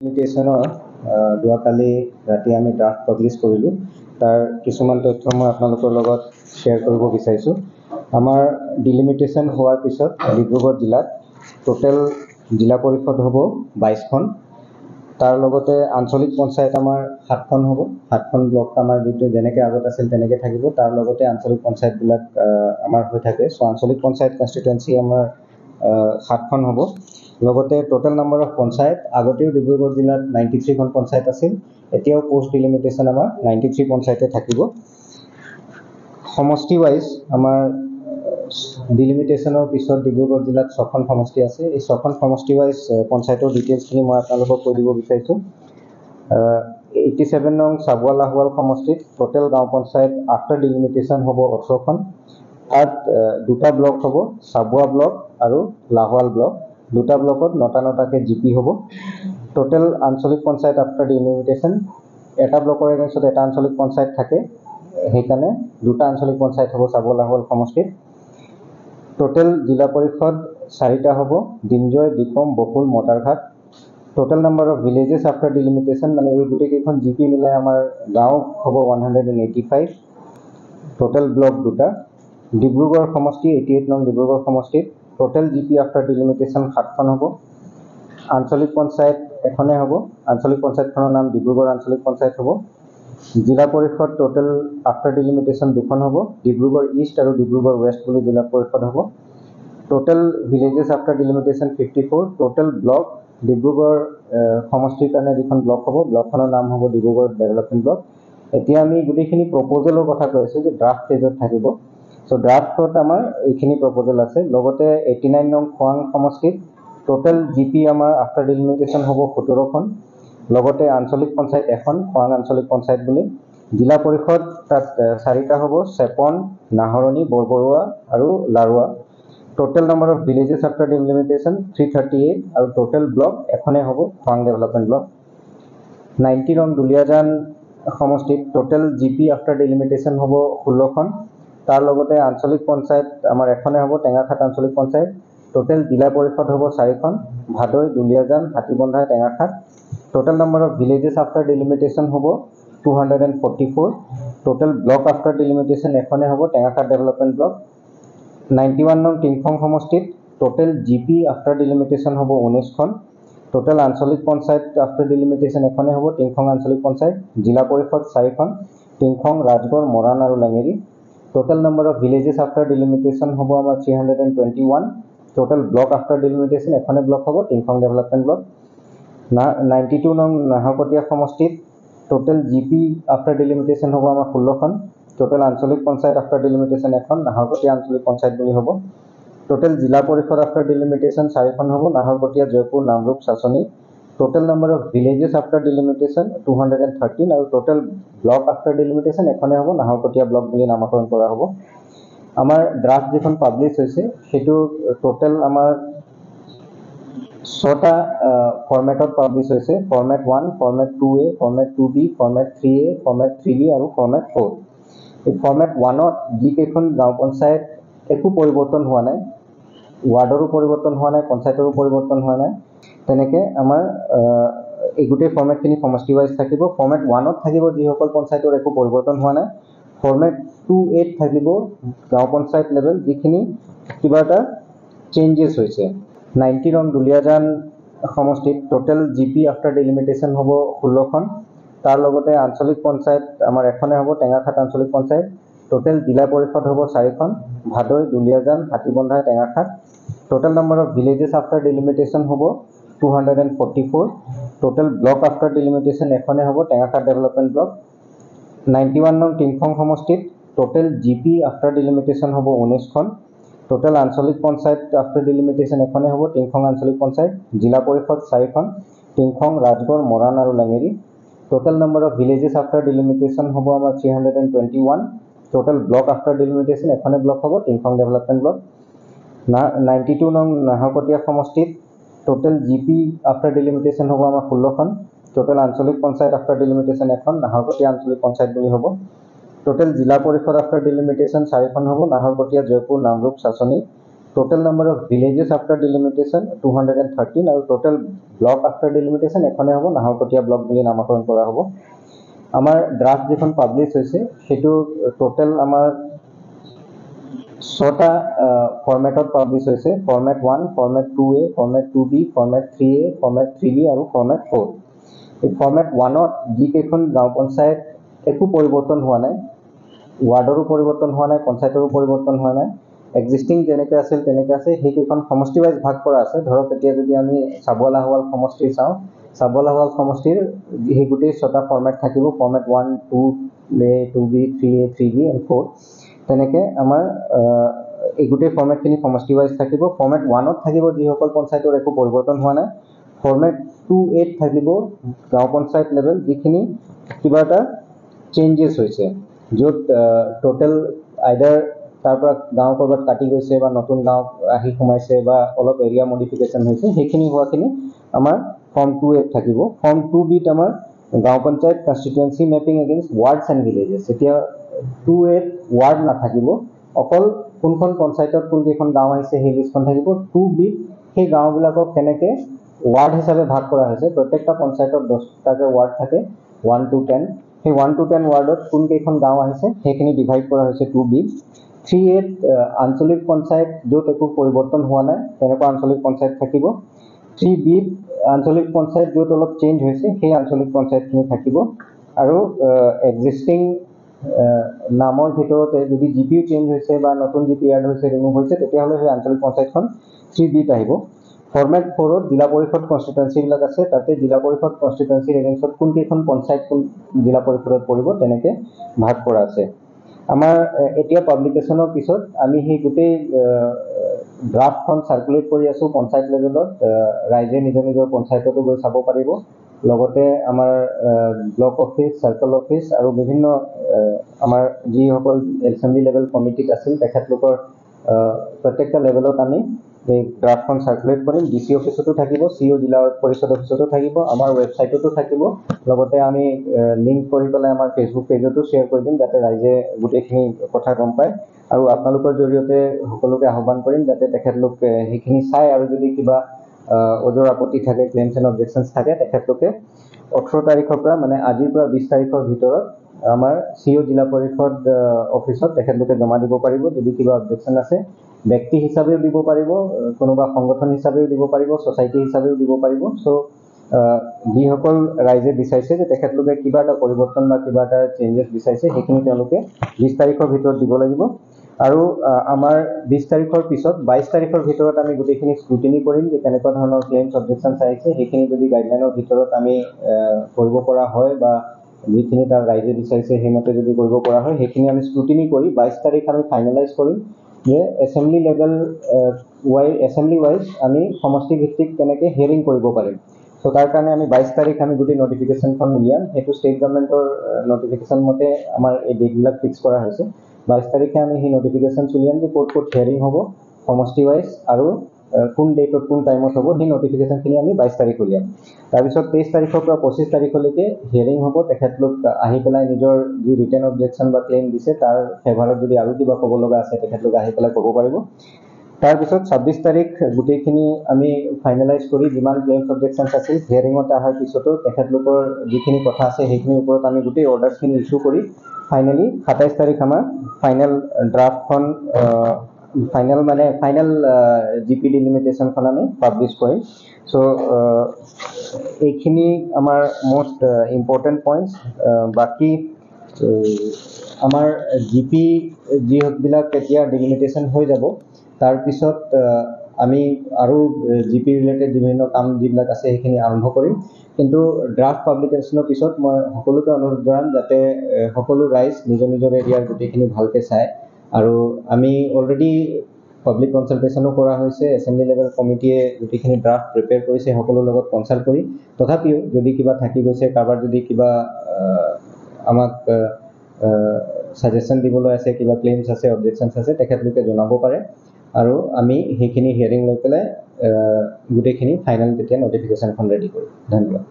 লিমিটেশনৰ যোৱাকালি ৰাতি আমি ড্ৰাফ্ট পাব্লিছ কৰিলোঁ। তাৰ কিছুমান তথ্য মই আপোনালোকৰ লগত শ্বেয়াৰ কৰিব বিচাৰিছোঁ। আমাৰ ডিলিমিটেশ্যন হোৱাৰ পিছত ডিব্ৰুগড় জিলাত টোটেল জিলা পৰিষদ হ'ব 22খন। তাৰ লগতে আঞ্চলিক পঞ্চায়ত আমাৰ 7খন হ'ব। 7খন ব্লক আমাৰ যিটো যেনেকৈ আগত আছিল তেনেকৈ থাকিব। তাৰ লগতে আঞ্চলিক পঞ্চায়তবিলাক আমাৰ হৈ থাকে। চ' আঞ্চলিক পঞ্চায়ত কনষ্টিটুৱেঞ্চি আমাৰ 7খন হ'ব। লগতে টোটেল নাম্বাৰ অফ পঞ্চায়ত আগতেও ডিব্ৰুগড় জিলাত 93খন পঞ্চায়ত আছিল। এতিয়াও পোষ্ট ডিলিমিটেশ্যন আমাৰ 93 পঞ্চায়তে থাকিব। সমষ্টি ৱাইজ আমাৰ ডিলিমিটেশ্যনৰ পিছত ডিব্ৰুগড় জিলাত 6খন সমষ্টি আছে। এই 6খন সমষ্টি ৱাইজ পঞ্চায়তৰ ডিটেইলছখিনি মই আপোনালোকক কৈ দিব বিচাৰিছোঁ। 87 নং চাবুৱা লাহোৱাল সমষ্টিত টোটেল গাঁও পঞ্চায়ত আফটাৰ ডিলিমিটেশ্যন হ'ব 18খন। তাত দুটা ব্লক হ'ব, চাবুৱা ব্লক আৰু লাহোৱাল ব্লক। দুটা ব্লকত নটাকৈ জিপি হ'ব। টোটেল আঞ্চলিক পঞ্চায়ত আফটাৰ ডিলিমিটেশ্যন এটা ব্লকৰ এগেইনষ্টত এটা আঞ্চলিক পঞ্চায়ত থাকে, সেইকাৰণে দুটা আঞ্চলিক পঞ্চায়ত হ'ব চাবুৱা লাহোৱাল সমষ্টিত। টোটেল জিলা পৰিষদ 4টা হ'ব, Dinjoy, Dikom, Bokul, Motorghat. Total number of villages after delimitation মানে এই গোটেইকেইখন জিপি মিলাই আমাৰ গাঁও হ'ব 185। টোটেল ব্লক দুটা। ডিব্ৰুগড় সমষ্টি 88 নং ডিব্ৰুগড় সমষ্টিত টোটেল জিপি আফটাৰ ডিলিমিটেশ্যন 7খন হ'ব। আঞ্চলিক পঞ্চায়ত এখনে হ'ব। আঞ্চলিক পঞ্চায়তখনৰ নাম ডিব্ৰুগড় আঞ্চলিক পঞ্চায়ত হ'ব। জিলা পৰিষদ টোটেল আফটাৰ ডিলিমিটেশ্যন 2খন হ'ব, ডিব্ৰুগড় ইষ্ট আৰু ডিব্ৰুগড় ৱেষ্ট বুলি জিলা পৰিষদ হ'ব। Total villages after delimitation 54। Total block Dibrugarh সমষ্টিৰ কাৰণে যিখন ব্লক হ'ব, ব্লকখনৰ নাম হ'ব ডিব্ৰুগড় ডেভেলপমেণ্ট ব্লক। এতিয়া আমি গোটেইখিনি প্ৰপ'জেলৰ কথা কৈ আছোঁ যে ড্ৰাফ্ট ষ্টেজত থাকিব। চ' ড্ৰাফ্টত আমাৰ এইখিনি প্ৰপ'জেল আছে। লগতে 89 নং খোৱাং সমষ্টিত টোটেল জিপি আমাৰ আফটাৰ ডিলিমিটেশ্যন হ'ব 17খন। লগতে আঞ্চলিক পঞ্চায়ত এখন, খোৱাং আঞ্চলিক পঞ্চায়ত বুলি। জিলা পৰিষদ তাত 4টা হ'ব, চেপন, নাহৰণি, বৰবৰুৱা আৰু Larua. Total number of villages after delimitation 338 আৰু টোটেল ব্লক এখনে হ'ব, খোৱাং ডেভেলপমেণ্ট ব্লক। 90 নং দুলীয়াজান সমষ্টিত টোটেল জিপি আফটাৰ ডিলিমিটেশ্যন হ'ব 16খন। তাৰ লগতে আঞ্চলিক পঞ্চায়ত আমাৰ এখনে হ'ব, টেঙাখাট আঞ্চলিক পঞ্চায়ত। টোটেল জিলা পৰিষদ হ'ব 4খন, Bhadoi, Duliajan, Hatibandha, Tengakhat. Total number of villages after delimitation হ'ব 244। টোটেল ব্লক আফটাৰ ডিলিমিটেশ্যন এখনে হ'ব, টেঙাখাট ডেভেলপমেণ্ট ব্লক। 91 নং টিংখং সমষ্টিত টোটেল জিপি আফটাৰ ডিলিমিটেশ্যন হ'ব 19খন। টোটেল আঞ্চলিক পঞ্চায়ত আফটাৰ ডিলিমিটেশ্যন এখনে হ'ব, টিংখং আঞ্চলিক পঞ্চায়ত। জিলা পৰিষদ 4খন, টিংখং, ৰাজগড়, মৰাণ আৰু Lengeri. Total number of villages after delimitation হ'ব আমাৰ 321। টোটেল ব্লক আফটাৰ ডিলিমিটেশ্যন এখনে ব্লক হ'ব, টিংখং ডেভেলপমেণ্ট ব্লক। 92 নং নাহৰকটীয়া সমষ্টিত টোটেল জিপি আফটাৰ ডিলিমিটেশ্যন হ'ব আমাৰ 16খন। টোটেল আঞ্চলিক পঞ্চায়ত আফটাৰ ডিলিমিটেশ্যন এখন, নাহৰকটীয়া আঞ্চলিক পঞ্চায়ত বুলি হ'ব। টোটেল জিলা পৰিষদ আফটাৰ ডিলিমিটেশ্যন 4খন হ'ব, Naharkatia, Joypur, Namrup, Sasoni. Total number of villages after delimitation 213 আৰু টোটেল ব্লক আফটাৰ ডিলিমিটেশ্যন এখনে হ'ব, নাহৰকটীয়া ব্লক বুলি নামকৰণ কৰা হ'ব। আমাৰ ড্ৰাফ্ট যিখন পাব্লিছ হৈছে সেইটো টোটেল আমাৰ 6টা ফৰ্মেটত পাব্লিছ হৈছে। Format 1, format 2A, format 2B, format 3A, format 3B আৰু ফৰ্মেট 4। এই ফৰ্মেট 1ত যিকেইখন গাঁও পঞ্চায়ত একো পৰিৱৰ্তন হোৱা নাই, ৱাৰ্ডৰো পৰিৱৰ্তন হোৱা নাই, পঞ্চায়তৰো পৰিৱৰ্তন হোৱা নাই, তেনেকৈ আমাৰ এই গোটেই ফৰ্মেটখিনি সমষ্টি ৱাইজ থাকিব। ফৰ্মেট 1ত থাকিব যিসকল পঞ্চায়তৰ একো পৰিৱৰ্তন হোৱা নাই। ফৰ্মেট 2A থাকিব গাঁও পঞ্চায়ত লেভেল যিখিনি কিবা এটা চেঞ্জেছ হৈছে। 90 নং দুলীয়াজান সমষ্টিত টোটেল জিপি আফটাৰ ডিলিমিটেশ্যন হ'ব 16খন। তাৰ লগতে আঞ্চলিক পঞ্চায়ত আমাৰ এখনে হ'ব, টেঙাখাট আঞ্চলিক পঞ্চায়ত। টোটেল জিলা পৰিষদ হ'ব 4খন, Bhadoi, Duliajan, Hatibandha, Tengakhat. Total number of villages after delimitation হ'ব 244। টোটেল ব্লক আফটাৰ ডিলিমিটেশ্যন এখনে হ'ব, টেঙাখাট ডেভেলপমেণ্ট ব্লক। 91 নং টিংখং সমষ্টিত টোটেল জিপি আফটাৰ ডিলিমিটেশ্যন হ'ব 19খন। টোটেল আঞ্চলিক পঞ্চায়ত আফটাৰ ডিলিমিটেশ্যন এখনে হ'ব, টিংখং আঞ্চলিক পঞ্চায়ত। জিলা পৰিষদ 4খন, টিংখং, ৰাজগড়, মৰাণ আৰু Lengeri. Total number of villages after delimitation হ'ব আমাৰ 321। টোটেল ব্লক আফটাৰ ডিলিমিটেশ্যন এখনে ব্লক হ'ব, টিংখং ডেভেলপমেণ্ট ব্লক। 92 নং নাহৰকটীয়া সমষ্টিত টোটেল জিপি আফটাৰ ডিলিমিটেশ্যন হ'ব আমাৰ 16খন। টোটেল আঞ্চলিক পঞ্চায়ত আফটাৰ ডিলিমিটেশ্যন এখন, নাহৰকটীয়া আঞ্চলিক পঞ্চায়ত বুলি হ'ব। টোটেল জিলা পৰিষদ আফটাৰ ডিলিমিটেশ্যন 4খন হ'ব, নাহৰকটীয়া, জয়পুৰ, নামৰূপ, চাচনি। total number of villages after delimitation 213 আৰু total block after delimitation এখনে হ'ব নাহৰকটীয়া ব্লক বুলি নামকৰণ কৰা হ'ব আমাৰ ড্ৰাফট যিখন পাবলিশ হৈছে সেটো টোটাল আমাৰ 6টা ফৰম্যাটত পাবলিশ হৈছে format 1 format 2a format 2b format 3a format 3b আৰু ফৰম্যাট 4 এই ফৰম্যাট 1ত যি কেইখন গাঁও পঞ্চায়ত একো পৰিৱৰ্তন হোৱা নাই ওয়াৰ্ডৰো পৰিৱৰ্তন হোৱা নাই পঞ্চায়তৰো পৰিৱৰ্তন হোৱা নাই এক্সিস্টিং যেনেকৈ আছিল তেনেকৈ আছে সেইকেইখন সমষ্টি ওয়াইজ ভাগ কৰা আছে ধৰক এতিয়া যদি আমি সাবলাহৱাল সমষ্টি চাওঁ সাবলাহৱাল সমষ্টিৰ এই গোটেই 6টা ফৰম্যাট থাকিব format 1 2a 2b 3a 3b and 4 তেনেকৈ আমাৰ এই গোটেই ফৰম্যাটখিনি সমষ্টি ওয়াইজ থাকিব ফৰম্যাট 1ত থাকিব যিসকল পঞ্চায়তৰ একো পৰিৱৰ্তন হোৱা নাই ফৰম্যাট 2a থাকিব গাঁও পঞ্চায়ত লেভেল যিখিনি কিবা এটা চেঞ্জেস হৈছে য'ত টোটাল আইদাৰ তাৰ পৰা গাঁও কৰবাত কাটি গৈছে বা নতুন গাঁও আহি সোমাইছে বা অলপ এৰিয়া মডিফিকেশন হৈছে সেইখিনি হোৱাখিনি আমাৰ ফৰ্ম 2a থাকিব ফৰ্ম 2b ত আমাৰ গাঁও panchayat constituency mapping against wards and villages এতিয়া 2a ওয়াৰ্ড নাথাকিব অকল কোনখন পঞ্চায়তত কোনকেইখন গাঁও আহিছে সেই লিষ্টখন থাকিব 2b সেই গাঁওবিলাকক কেনেকৈ ওয়াৰ্ড হিচাপে ভাগ কৰা হৈছে প্ৰত্যেকটা পঞ্চায়তত 10টাকৈ ওয়াৰ্ড থাকে 1 to 10 সেই 1 to 10 ওয়াৰ্ডত কোনকেইখন গাঁও আহিছে সেইখিনি ডিভাইড কৰা হৈছে 2b 3a আঞ্চলিক পঞ্চায়ত য'ত একো পৰিৱৰ্তন হোৱা নাই তেনেকুৱা আঞ্চলিক পঞ্চায়ত থাকিব 3b আঞ্চলিক পঞ্চায়ত য'ত অলপ চেঞ্জ হৈছে সেই আঞ্চলিক পঞ্চায়তখিনি থাকিব আৰু এক্সিস্টিং নামৰ ভিতৰতে যদি জিপিও চেঞ্জ হৈছে বা নতুন জিপি এড হৈছে ৰিমুভ হৈছে তেতিয়াহ'লে সেই আঞ্চলিক পঞ্চায়তখন 3b ত আহিব ফৰম্যাট 4ত জিলা পৰিষদ কনস্টিটুৱেন্সি বিলাক আছে তাতে জিলা পৰিষদ কনস্টিটুৱেন্সিৰ এগেইনষ্টত কোনকেইখন পঞ্চায়ত কোন জিলা পৰিষদত পৰিব তেনেকৈ ভাগ কৰা আছে আমাৰ এতিয়া পাবলিকেশনৰ পিছত আমি সেই গোটেই ড্ৰাফটখন সাৰ্কুলেট কৰি আছো পঞ্চায়ত লেভেলত ৰাইজে নিজৰ পঞ্চায়ততো গৈ চাব পাৰিব লগতে আমাৰ ব্লক অফিস সাৰ্কেল অফিস আৰু বিভিন্ন আমাৰ যিসকল এছেম্বলি লেভেল কমিটিত আছিল তেখেতলোকৰ প্ৰত্যেকটা লেভেলত আমি এই ড্ৰাফটখন সাৰ্কুলেট কৰিম ডিসি অফিসতো থাকিব সিও জিলা পৰিষদ অফিসতো থাকিব আমাৰ ওয়েবসাইটতো থাকিব লগতে আমি লিংক কৰি পেলাই আমাৰ ফেসবুক পেজতো শেয়াৰ কৰি দিম যাতে ৰাইজে গোটেইখিনি কথা গম পায় আৰু আপোনালোকৰ জৰিয়তে সকলোকে আহ্বান কৰিম যাতে তেখেতলোক সেইখিনি চাই আৰু যদি কিবা ওজৰ আপত্তি থাকে ক্লেইমছ এণ্ড অবজেকশনছ থাকে তেখেতলোকে 18 তাৰিখৰ পৰা মানে আজিৰ পৰা 20 তাৰিখৰ ভিতৰত আমাৰ সিও জিলা পৰিষদ অফিসত তেখেতলোকে জমা দিব পাৰিব যদি কিবা অবজেকশন আছে ব্যক্তি হিচাপেও দিব পাৰিব কোনোবা সংগঠন হিচাপেও দিব পাৰিব সোসাইটি হিচাপেও দিব পাৰিব সো যিসকল ৰাইজে বিচাৰিছে যে তেখেতলোকে কিবা এটা পৰিৱৰ্তন বা কিবা এটা চেঞ্জেস বিচাৰিছে সেইখিনি তেওঁলোকে 20 তাৰিখৰ ভিতৰত দিব লাগিব আৰু আমাৰ 20 তাৰিখৰ পিছত 22 তাৰিখৰ ভিতৰত আমি গোটেইখিনি স্ক্ৰুটিনি কৰিম যে কেনেকুৱা ধৰণৰ ক্লেইমছ অবজেকশনছ আহিছে সেইখিনি যদি গাইডলাইনৰ ভিতৰত আমি কৰিব পৰা হয় বা যিখিনি তাৰ ৰাইজে বিচাৰিছে সেইমতে যদি কৰিব পৰা হয় সেইখিনি আমি স্ক্ৰুটিনি কৰি 22 তাৰিখ আমি ফাইনালাইজ কৰিম যে এছেম্বলি লেভেল এছেম্বলি ওয়াইজ আমি সমষ্টি ভিত্তিক কেনেকৈ হিয়াৰিং কৰিব পাৰিম সো তাৰ কাৰণে আমি 22 তাৰিখ আমি গোটেই নটিফিকেশনখন উলিয়াম হেতু ষ্টেট গভৰ্ণমেণ্টৰ নটিফিকেশন মতে আমাৰ এই ডেটবিলাক ফিক্স কৰা হৈছে 22 তাৰিখে আমি সেই নটিফিকেশন উলিয়াম যে ক'ত হিয়াৰিং হ'ব সমষ্টি ওয়াইজ আৰু কোন ডেটত কোন টাইমত হ'ব সেই নটিফিকেশনখিনি আমি 22 তাৰিখ উলিয়াম তাৰ পিছত 23 তাৰিখৰ পৰা 25 তাৰিখলৈকে হিয়াৰিং হ'ব তেখেতলোক আহি পেলাই নিজৰ যি ৰিটেন অবজেকশন বা ক্লেইম দিছে তাৰ ফেভাৰত যদি আৰু কিবা ক'ব লগা আছে তেখেতলোক আহি পেলাই ক'ব পাৰিব তাৰ পিছত 26 তাৰিখ গোটেইখিনি আমি ফাইনালাইজ কৰি যিমান ক্লেইমছ অবজেকশনছ আছিল হিয়াৰিঙত অহাৰ পিছতো তেখেতলোকৰ যিখিনি কথা আছে সেইখিনিৰ ওপৰত আমি গোটেই অৰ্ডাৰখিনি ইস্যু কৰি ফাইনালি 27 তাৰিখ আমাৰ ফাইনাল ড্ৰাফটখন ফাইনাল জিপি ডিলিমিটেশনখন আমি পাবলিশ কৰিম সো এইখিনি আমাৰ মোস্ট ইম্পৰ্টেন্ট পইণ্টছ বাকি আমাৰ জিপি যিবিলাক এতিয়া ডিলিমিটেশন হৈ যাব তাৰ পিছত আমি আৰু জিপি ৰিলেটেড বিভিন্ন কাম যিবিলাক আছে সেইখিনি আৰম্ভ কৰিম কিন্তু ড্ৰাফট পাবলিকেশনৰ পিছত মই সকলোকে অনুৰোধ জনাম যাতে সকলো ৰাইজ নিজৰ এৰিয়াৰ গোটেইখিনি ভালকৈ চায় আৰু আমি অলৰেডি পাব্লিক কনসালটেশনো কৰা হৈছে এছেম্বলি লেভেল কমিটিয়ে গোটেইখিনি ড্ৰাফট প্ৰিপেয়াৰ কৰিছে সকলোৰ লগত কনসাল্ট কৰি তথাপিও যদি কিবা থাকি গৈছে কাৰোবাৰ যদি কিবা আমাক সাজেশন দিবলৈ আছে কিবা ক্লেইমছ আছে অবজেকশনছ আছে তেখেতলোকে জনাব পাৰে আৰু আমি সেইখিনি হিয়াৰিং লৈ পেলাই গোটেইখিনি ফাইনাল তেতিয়া নটিফিকেশনখন ৰেডি কৰিম ধন্যবাদ